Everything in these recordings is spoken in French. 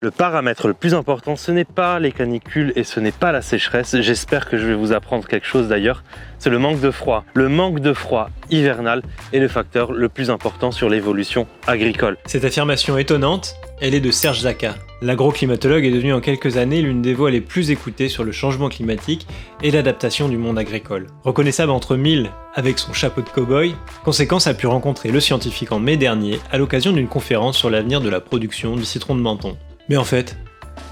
Le paramètre le plus important, ce n'est pas les canicules et ce n'est pas la sécheresse. J'espère que je vais vous apprendre quelque chose d'ailleurs. C'est le manque de froid. Le manque de froid hivernal est le facteur le plus important sur l'évolution agricole. Cette affirmation étonnante, elle est de Serge Zaka. L'agroclimatologue est devenu en quelques années l'une des voix les plus écoutées sur le changement climatique et l'adaptation du monde agricole. Reconnaissable entre mille avec son chapeau de cow-boy, Conséquence a pu rencontrer le scientifique en mai dernier à l'occasion d'une conférence sur l'avenir de la production du citron de Menton. Mais en fait,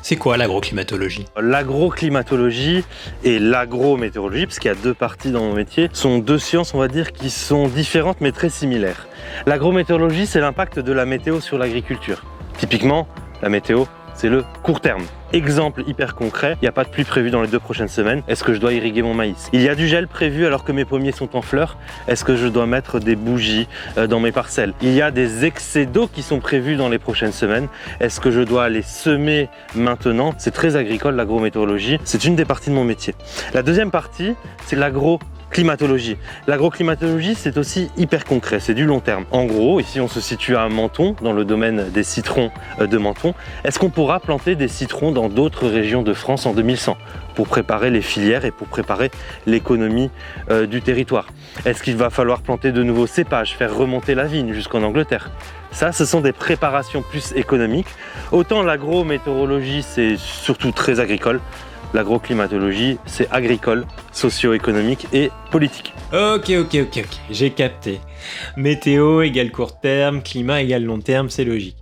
c'est quoi l'agroclimatologie ? L'agroclimatologie et l'agrométéorologie, parce qu'il y a deux parties dans mon métier, sont deux sciences, on va dire, qui sont différentes mais très similaires. L'agrométéorologie, c'est l'impact de la météo sur l'agriculture. Typiquement, la météo, c'est le court terme. Exemple hyper concret, il n'y a pas de pluie prévue dans les 2 prochaines semaines, est-ce que je dois irriguer mon maïs ? Il y a du gel prévu alors que mes pommiers sont en fleurs, est-ce que je dois mettre des bougies dans mes parcelles ? Il y a des excès d'eau qui sont prévus dans les prochaines semaines, est-ce que je dois les semer maintenant ? C'est très agricole l'agrométéorologie, c'est une des parties de mon métier. La deuxième partie, c'est l'agroclimatologie. L'agroclimatologie, c'est aussi hyper concret, c'est du long terme. En gros, ici on se situe à Menton, dans le domaine des citrons de Menton. Est-ce qu'on pourra planter des citrons dans d'autres régions de France en 2100 pour préparer les filières et pour préparer l'économie du territoire ? Est-ce qu'il va falloir planter de nouveaux cépages, faire remonter la vigne jusqu'en Angleterre ? Ça, ce sont des préparations plus économiques. Autant l'agrométéorologie, c'est surtout très agricole. L'agroclimatologie, c'est agricole, socio-économique et politique. Ok, j'ai capté. Météo égale court terme, climat égale long terme, c'est logique.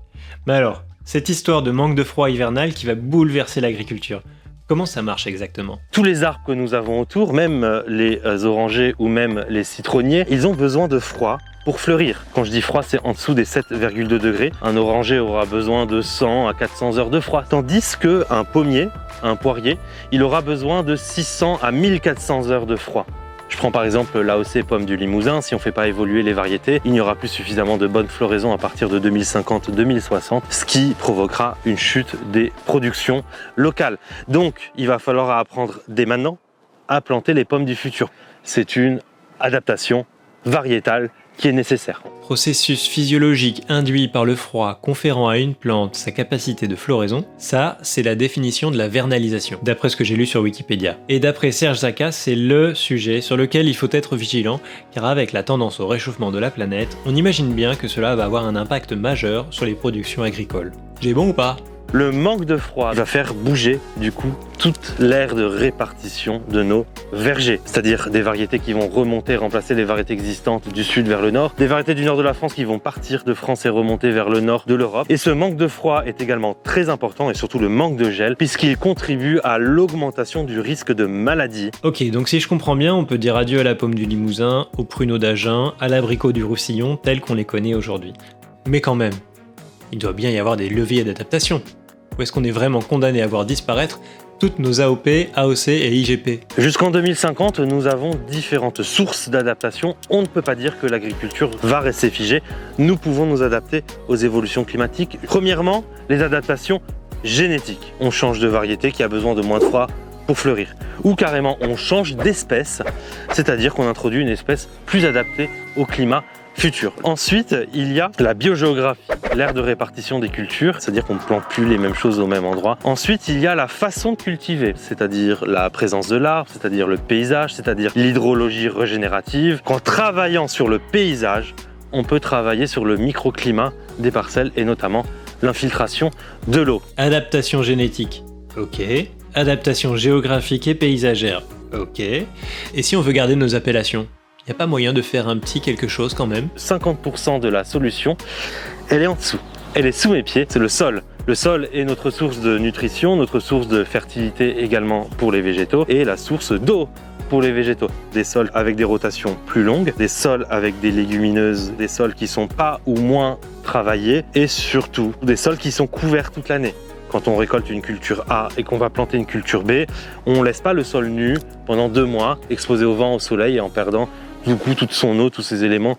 Mais alors, cette histoire de manque de froid hivernal qui va bouleverser l'agriculture, comment ça marche exactement ? Tous les arbres que nous avons autour, même les orangers ou même les citronniers, ils ont besoin de froid pour fleurir. Quand je dis froid, c'est en dessous des 7,2 degrés. Un oranger aura besoin de 100 à 400 heures de froid. Tandis qu'un pommier, un poirier, il aura besoin de 600 à 1400 heures de froid. Je prends par exemple l'AOC pomme du Limousin, si on ne fait pas évoluer les variétés, il n'y aura plus suffisamment de bonnes floraisons à partir de 2050-2060, ce qui provoquera une chute des productions locales. Donc il va falloir apprendre dès maintenant à planter les pommes du futur. C'est une adaptation variétale qui est nécessaire. Processus physiologique induit par le froid conférant à une plante sa capacité de floraison, ça, c'est la définition de la vernalisation, d'après ce que j'ai lu sur Wikipédia. Et d'après Serge Zaka, c'est le sujet sur lequel il faut être vigilant, car avec la tendance au réchauffement de la planète, on imagine bien que cela va avoir un impact majeur sur les productions agricoles. J'ai bon ou pas ? Le manque de froid va faire bouger, du coup, toute l'aire de répartition de nos vergers. C'est-à-dire des variétés qui vont remonter, remplacer les variétés existantes du sud vers le nord. Des variétés du nord de la France qui vont partir de France et remonter vers le nord de l'Europe. Et ce manque de froid est également très important, et surtout le manque de gel, puisqu'il contribue à l'augmentation du risque de maladie. Ok, donc si je comprends bien, on peut dire adieu à la pomme du Limousin, au pruneau d'Agen, à l'abricot du Roussillon, tels qu'on les connaît aujourd'hui. Mais quand même, il doit bien y avoir des leviers d'adaptation. Ou est-ce qu'on est vraiment condamné à voir disparaître toutes nos AOP, AOC et IGP ? Jusqu'en 2050, nous avons différentes sources d'adaptation. On ne peut pas dire que l'agriculture va rester figée. Nous pouvons nous adapter aux évolutions climatiques. Premièrement, les adaptations génétiques. On change de variété qui a besoin de moins de froid pour fleurir. Ou carrément, on change d'espèce, c'est-à-dire qu'on introduit une espèce plus adaptée au climat futur. Ensuite, il y a la biogéographie, l'aire de répartition des cultures, c'est-à-dire qu'on ne plante plus les mêmes choses au même endroit. Ensuite, il y a la façon de cultiver, c'est-à-dire la présence de l'arbre, c'est-à-dire le paysage, c'est-à-dire l'hydrologie régénérative. Qu'en travaillant sur le paysage, on peut travailler sur le microclimat des parcelles et notamment l'infiltration de l'eau. Adaptation génétique, ok. Adaptation géographique et paysagère, ok. Et si on veut garder nos appellations ? Il n'y a pas moyen de faire un petit quelque chose quand même ? 50% de la solution, elle est en dessous. Elle est sous mes pieds, c'est le sol. Le sol est notre source de nutrition, notre source de fertilité également pour les végétaux et la source d'eau pour les végétaux. Des sols avec des rotations plus longues, des sols avec des légumineuses, des sols qui sont pas ou moins travaillés et surtout des sols qui sont couverts toute l'année. Quand on récolte une culture A et qu'on va planter une culture B, on ne laisse pas le sol nu pendant 2 mois, exposé au vent, au soleil et en perdant du coup toute son eau, tous ses éléments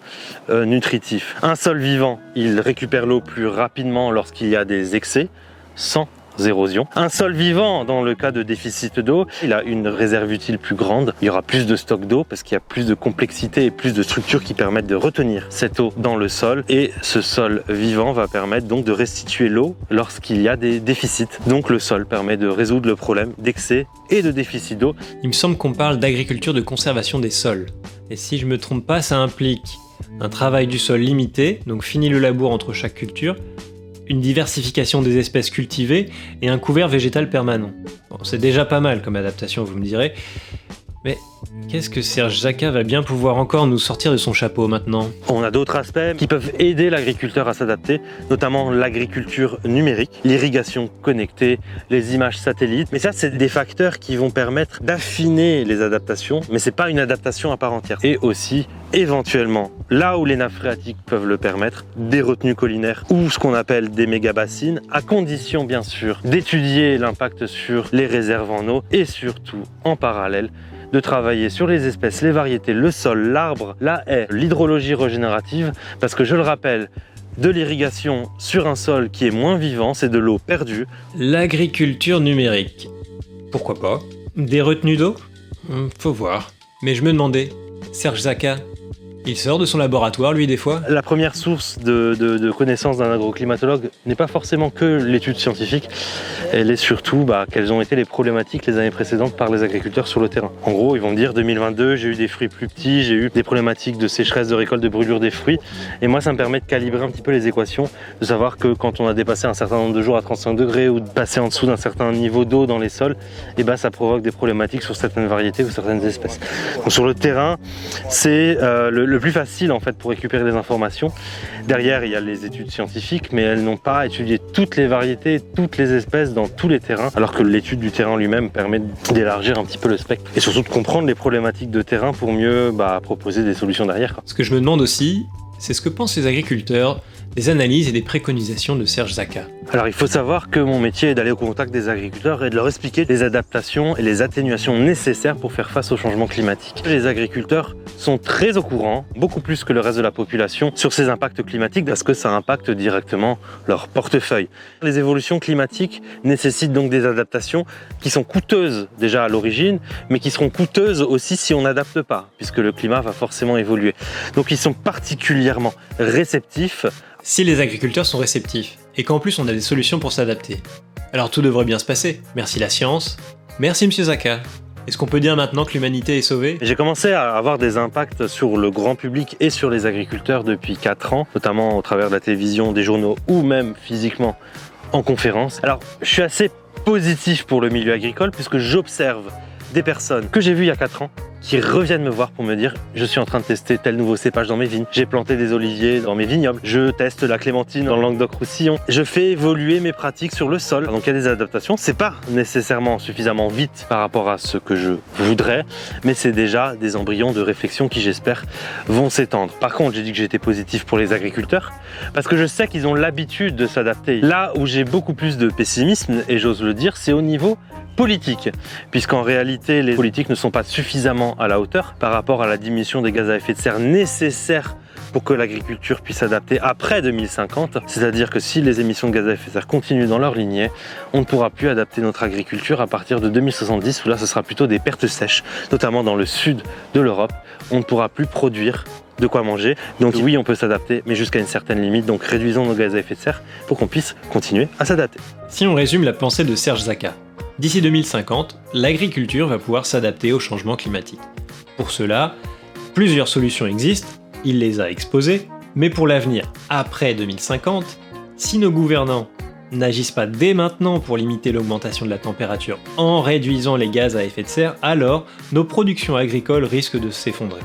nutritifs. Un sol vivant, il récupère l'eau plus rapidement lorsqu'il y a des excès, sans érosions. Un sol vivant, dans le cas de déficit d'eau, il a une réserve utile plus grande. Il y aura plus de stock d'eau parce qu'il y a plus de complexité et plus de structures qui permettent de retenir cette eau dans le sol. Et ce sol vivant va permettre donc de restituer l'eau lorsqu'il y a des déficits. Donc le sol permet de résoudre le problème d'excès et de déficit d'eau. Il me semble qu'on parle d'agriculture de conservation des sols. Et si je me trompe pas, ça implique un travail du sol limité, donc fini le labour entre chaque culture, une diversification des espèces cultivées et un couvert végétal permanent. Bon, c'est déjà pas mal comme adaptation, vous me direz. Mais qu'est-ce que Serge Zaka va bien pouvoir encore nous sortir de son chapeau maintenant? On a d'autres aspects qui peuvent aider l'agriculteur à s'adapter, notamment l'agriculture numérique, l'irrigation connectée, les images satellites. Mais ça, c'est des facteurs qui vont permettre d'affiner les adaptations, mais c'est pas une adaptation à part entière. Et aussi, éventuellement, là où les nappes phréatiques peuvent le permettre, des retenues collinaires ou ce qu'on appelle des méga-bassines, à condition bien sûr d'étudier l'impact sur les réserves en eau et surtout, en parallèle, de travailler sur les espèces, les variétés, le sol, l'arbre, la haie, l'hydrologie régénérative, parce que je le rappelle, de l'irrigation sur un sol qui est moins vivant, c'est de l'eau perdue. L'agriculture numérique. Pourquoi pas? Des retenues d'eau? Faut voir. Mais je me demandais, Serge Zaka, il sort de son laboratoire, lui, des fois? La première source de connaissance d'un agroclimatologue n'est pas forcément que l'étude scientifique, elle est surtout quelles ont été les problématiques les années précédentes par les agriculteurs sur le terrain. En gros, ils vont me dire 2022, j'ai eu des fruits plus petits, j'ai eu des problématiques de sécheresse, de récolte, de brûlure des fruits. Et moi, ça me permet de calibrer un petit peu les équations, de savoir que quand on a dépassé un certain nombre de jours à 35 degrés ou de passer en dessous d'un certain niveau d'eau dans les sols, ça provoque des problématiques sur certaines variétés ou certaines espèces. Donc, sur le terrain, c'est le plus facile en fait pour récupérer des informations. Derrière, il y a les études scientifiques, mais elles n'ont pas étudié toutes les variétés, toutes les espèces dans tous les terrains, alors que l'étude du terrain lui-même permet d'élargir un petit peu le spectre et surtout de comprendre les problématiques de terrain pour mieux proposer des solutions derrière. Ce que je me demande aussi, c'est ce que pensent les agriculteurs des analyses et des préconisations de Serge Zaka. Alors il faut savoir que mon métier est d'aller au contact des agriculteurs et de leur expliquer les adaptations et les atténuations nécessaires pour faire face au changement climatique. Les agriculteurs sont très au courant, beaucoup plus que le reste de la population, sur ces impacts climatiques parce que ça impacte directement leur portefeuille. Les évolutions climatiques nécessitent donc des adaptations qui sont coûteuses déjà à l'origine, mais qui seront coûteuses aussi si on n'adapte pas, puisque le climat va forcément évoluer. Donc ils sont particulièrement réceptifs. Si les agriculteurs sont réceptifs, et qu'en plus on a des solutions pour s'adapter, alors tout devrait bien se passer. Merci la science. Merci Monsieur Zaka. Est-ce qu'on peut dire maintenant que l'humanité est sauvée? J'ai commencé à avoir des impacts sur le grand public et sur les agriculteurs depuis 4 ans, notamment au travers de la télévision, des journaux ou même physiquement en conférence. Alors, je suis assez positif pour le milieu agricole puisque j'observe des personnes que j'ai vues il y a 4 ans qui reviennent me voir pour me dire je suis en train de tester tel nouveau cépage dans mes vignes, j'ai planté des oliviers dans mes vignobles, je teste la clémentine dans le Languedoc-Roussillon, je fais évoluer mes pratiques sur le sol. Donc il y a des adaptations, c'est pas nécessairement suffisamment vite par rapport à ce que je voudrais, mais c'est déjà des embryons de réflexion qui j'espère vont s'étendre. Par contre, j'ai dit que j'étais positif pour les agriculteurs parce que je sais qu'ils ont l'habitude de s'adapter. Là où j'ai beaucoup plus de pessimisme, et j'ose le dire, c'est au niveau politique, puisqu'en réalité les politiques ne sont pas suffisamment à la hauteur par rapport à la diminution des gaz à effet de serre nécessaire pour que l'agriculture puisse s'adapter après 2050. C'est-à-dire que si les émissions de gaz à effet de serre continuent dans leur lignée, on ne pourra plus adapter notre agriculture à partir de 2070, où là ce sera plutôt des pertes sèches, notamment dans le sud de l'Europe. On ne pourra plus produire de quoi manger. Donc oui, on peut s'adapter, mais jusqu'à une certaine limite. Donc réduisons nos gaz à effet de serre pour qu'on puisse continuer à s'adapter. Si on résume la pensée de Serge Zaka, d'ici 2050, l'agriculture va pouvoir s'adapter au changement climatique. Pour cela, plusieurs solutions existent, il les a exposées, mais pour l'avenir, après 2050, si nos gouvernants n'agissent pas dès maintenant pour limiter l'augmentation de la température en réduisant les gaz à effet de serre, alors nos productions agricoles risquent de s'effondrer.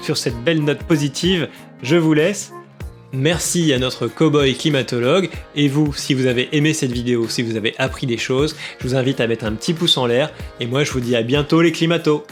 Sur cette belle note positive, je vous laisse. Merci à notre cow-boy climatologue, et vous, si vous avez aimé cette vidéo, si vous avez appris des choses, je vous invite à mettre un petit pouce en l'air, et moi je vous dis à bientôt les climatos.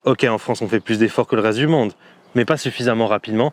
Ok, en France on fait plus d'efforts que le reste du monde, mais pas suffisamment rapidement